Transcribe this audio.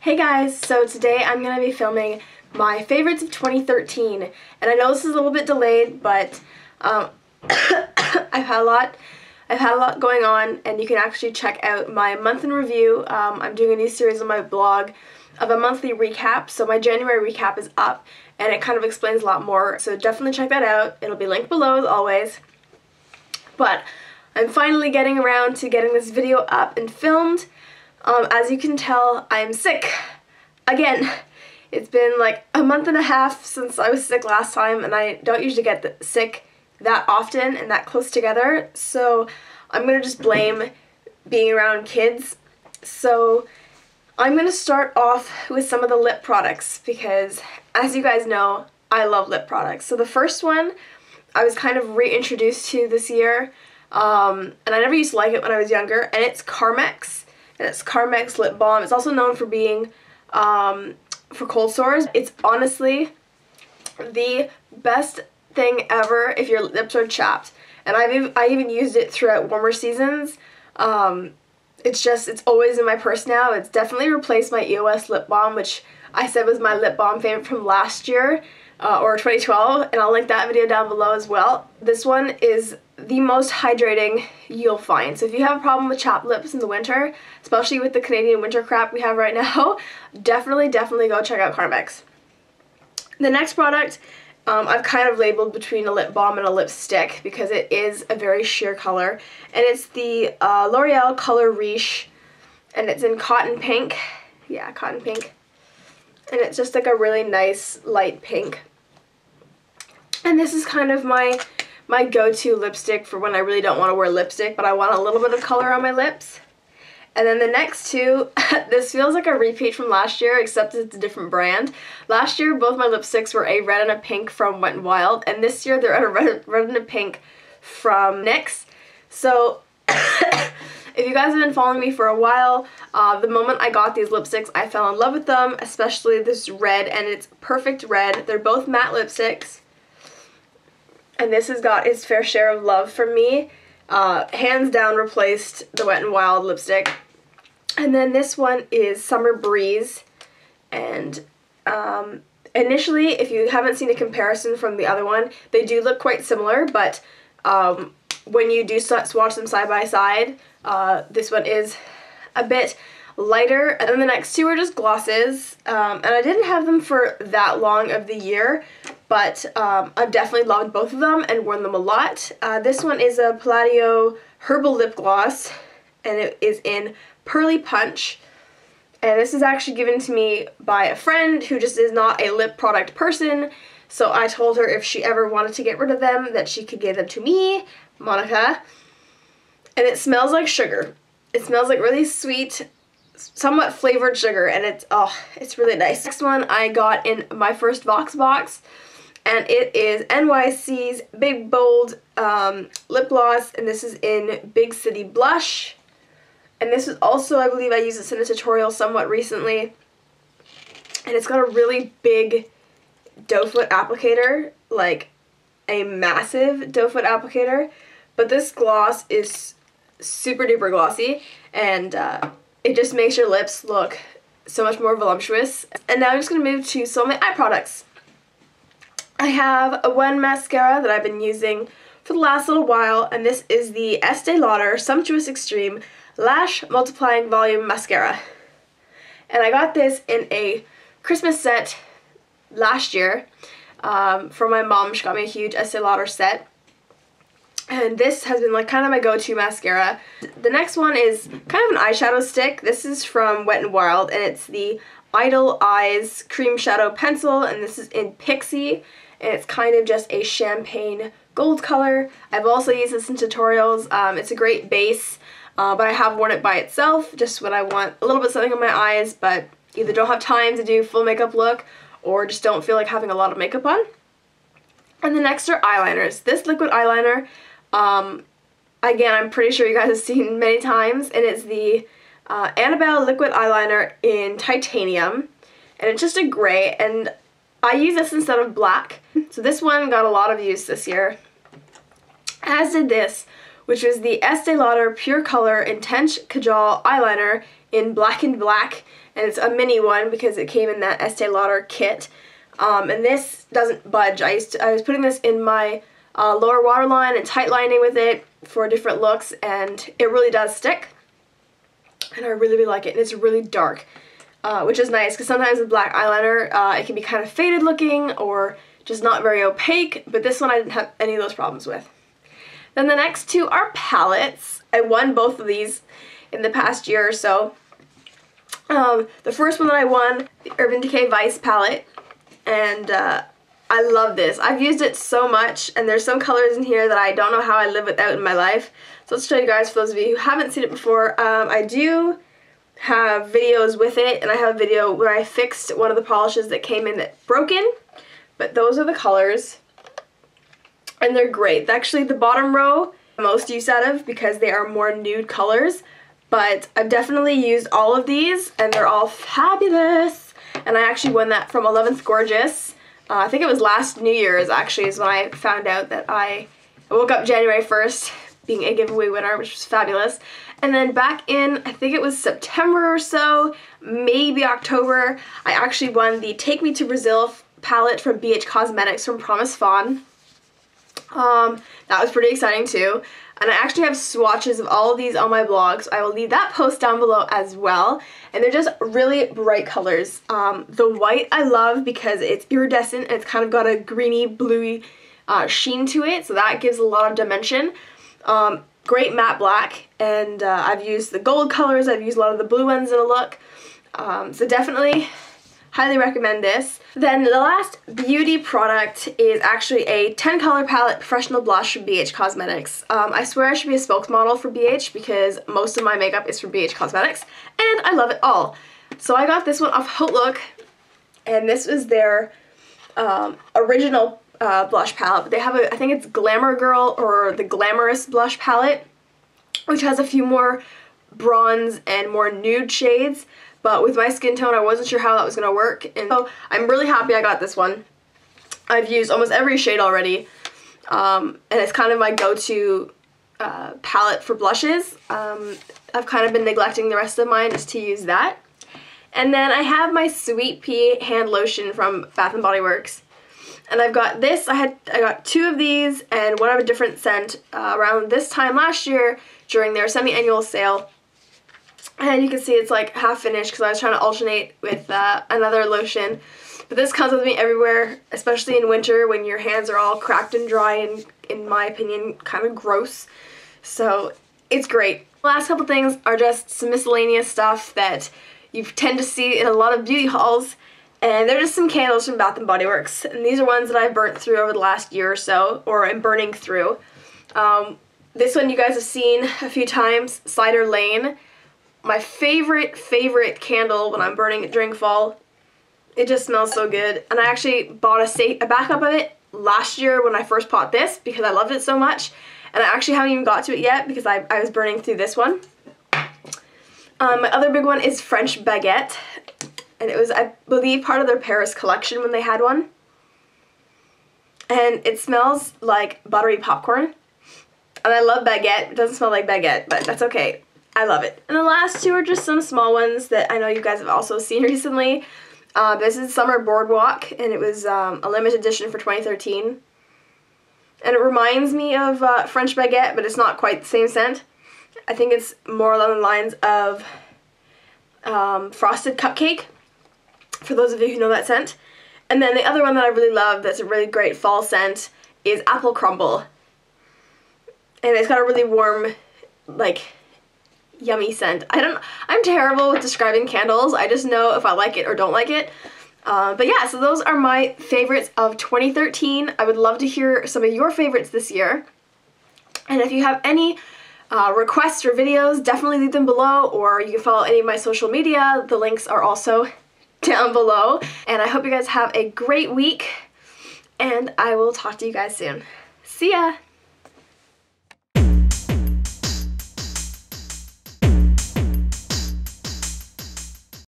Hey guys, so today I'm going to be filming my favorites of 2013, and I know this is a little bit delayed, but I've had a lot going on, and you can actually check out my month in review. I'm doing a new series on my blog of a monthly recap, so my January recap is up, and it kind of explains a lot more, so definitely check that out. It'll be linked below as always. But I'm finally getting around to getting this video up and filmed. As you can tell, I'm sick again. It's been like a month and a half since I was sick last time, and I don't usually get sick that often and that close together, so I'm going to just blame being around kids. So I'm going to start off with some of the lip products because, as you guys know, I love lip products. So the first one I was kind of reintroduced to this year, and I never used to like it when I was younger, and it's Carmex. And it's Carmex Lip Balm. It's also known for being for cold sores. It's honestly the best thing ever if your lips are chapped. And I even used it throughout warmer seasons. It's always in my purse now. It's definitely replaced my EOS lip balm, which I said was my lip balm favorite from last year, or 2012, and I'll link that video down below as well. This one is the most hydrating you'll find. So if you have a problem with chapped lips in the winter, especially with the Canadian winter crap we have right now, definitely go check out Carmex. The next product I've kind of labeled between a lip balm and a lipstick because it is a very sheer color, and it's the L'Oreal Color Riche, and it's in cotton pink. Yeah, cotton pink. And it's just like a really nice light pink. And this is kind of my go-to lipstick for when I really don't want to wear lipstick, but I want a little bit of color on my lips. And then the next two, this feels like a repeat from last year, except it's a different brand. Last year, both my lipsticks were a red and a pink from Wet n Wild, and this year they're a red and a pink from NYX. So if you guys have been following me for a while, the moment I got these lipsticks, I fell in love with them, especially this red, and it's perfect red. They're both matte lipsticks, and this has got its fair share of love from me. Hands down replaced the Wet n Wild lipstick. And then this one is Summer Breeze, and initially, if you haven't seen a comparison from the other one, they do look quite similar, but when you do swatch them side by side, this one is a bit lighter, and then the next two are just glosses, and I didn't have them for that long of the year, but I've definitely loved both of them and worn them a lot. This one is a Palladio Herbal Lip Gloss, and it is in Pearly Punch, and this is actually given to me by a friend who just is not a lip product person, so I told her if she ever wanted to get rid of them that she could give them to me, Monica. And it smells like sugar. It smells like really sweet, somewhat flavored sugar, and it's really nice. Next one I got in my first Vox box, and it is NYC's Big Bold Lip Gloss, and this is in Big City Blush. And this is also, I believe I used this in a tutorial somewhat recently, and it's got a really big doe foot applicator, like a massive doe foot applicator, but this gloss is super duper glossy, and it just makes your lips look so much more voluptuous. And now I'm just going to move to some of my eye products. I have one mascara that I've been using for the last little while, and this is the Estee Lauder Sumptuous Extreme Lash Multiplying Volume Mascara. And I got this in a Christmas set last year from my mom. She got me a huge Estee Lauder set. And this has been like kind of my go-to mascara. The next one is kind of an eyeshadow stick. This is from Wet n Wild, and it's the Idle Eyes Cream Shadow Pencil, and this is in Pixie, and it's kind of just a champagne gold color. I've also used this in tutorials. It's a great base, but I have worn it by itself just when I want a little bit something on my eyes, but either don't have time to do full makeup look or just don't feel like having a lot of makeup on. And the next are eyeliners. This liquid eyeliner, again, I'm pretty sure you guys have seen many times, and it's the Annabelle Liquid Eyeliner in Titanium, and it's just a gray, and I use this instead of black. So this one got a lot of use this year, as did this, which is the Estee Lauder Pure Color Intense Kajal Eyeliner in Blackened Black, and it's a mini one because it came in that Estee Lauder kit. And this doesn't budge. I was putting this in my lower waterline and tight lining with it for different looks, and it really does stick. And I really, really like it. And it's really dark, which is nice because sometimes with black eyeliner, it can be kind of faded looking or just not very opaque, but this one I didn't have any of those problems with. Then the next two are palettes. I won both of these in the past year or so. The first one that I won, the Urban Decay Vice palette, and I love this. I've used it so much, and there's some colors in here that I don't know how I live without in my life. So let's show you guys, for those of you who haven't seen it before. I do have videos with it, and I have a video where I fixed one of the polishes that came in that broken, but those are the colors, and they're great. Actually, the bottom row, most use out of because they are more nude colors, but I've definitely used all of these, and they're all fabulous. And I actually won that from 11th Gorgeous. I think it was last New Year's, actually, is when I found out that I woke up January 1st being a giveaway winner, which was fabulous. And then back in, I think it was September or so, maybe October, I actually won the Take Me to Brazil palette from BH Cosmetics from Promise Fawn. That was pretty exciting too. And I actually have swatches of all of these on my blog, so I will leave that post down below as well. And they're just really bright colors. The white I love because it's iridescent and it's kind of got a greeny, bluey sheen to it, so that gives a lot of dimension. Great matte black, and I've used the gold colors, I've used a lot of the blue ones in a look. So definitely highly recommend this. Then the last beauty product is actually a 10 color palette professional blush from BH Cosmetics. I swear I should be a spokesmodel for BH because most of my makeup is from BH Cosmetics, and I love it all. So I got this one off HauteLook, and this is their original blush palette, but they have I think it's Glamour Girl or the Glamorous blush palette, which has a few more bronze and more nude shades. But with my skin tone, I wasn't sure how that was going to work, and so I'm really happy I got this one. I've used almost every shade already, and it's kind of my go-to palette for blushes. I've kind of been neglecting the rest of mine just to use that. And then I have my Sweet Pea hand lotion from Bath & Body Works. And I've got this, I got two of these and one of a different scent around this time last year during their semi-annual sale. And you can see it's like half finished because I was trying to alternate with another lotion. But this comes with me everywhere, especially in winter when your hands are all cracked and dry and, in my opinion, kind of gross. So it's great. The last couple things are just some miscellaneous stuff that you tend to see in a lot of beauty hauls. And they're just some candles from Bath & Body Works. And these are ones that I've burnt through over the last year or so, or am burning through. This one you guys have seen a few times, Cider Lane. My favorite candle when I'm burning it during fall. It just smells so good. And I actually bought a backup of it last year when I first bought this because I loved it so much. And I actually haven't even got to it yet because I was burning through this one. My other big one is French Baguette. And it was, I believe, part of their Paris collection when they had one. And it smells like buttery popcorn. And I love baguette. It doesn't smell like baguette, but that's okay. I love it. And the last two are just some small ones that I know you guys have also seen recently. This is Summer Boardwalk, and it was a limited edition for 2013. And it reminds me of French Baguette, but it's not quite the same scent. I think it's more along the lines of Frosted Cupcake, for those of you who know that scent. And then the other one that I really love that's a really great fall scent is Apple Crumble. And it's got a really warm, like, yummy scent. I'm terrible with describing candles. I just know if I like it or don't like it. But yeah, so those are my favorites of 2013. I would love to hear some of your favorites this year. And if you have any requests for videos, definitely leave them below, or you can follow any of my social media. The links are also down below. And I hope you guys have a great week, and I will talk to you guys soon. See ya!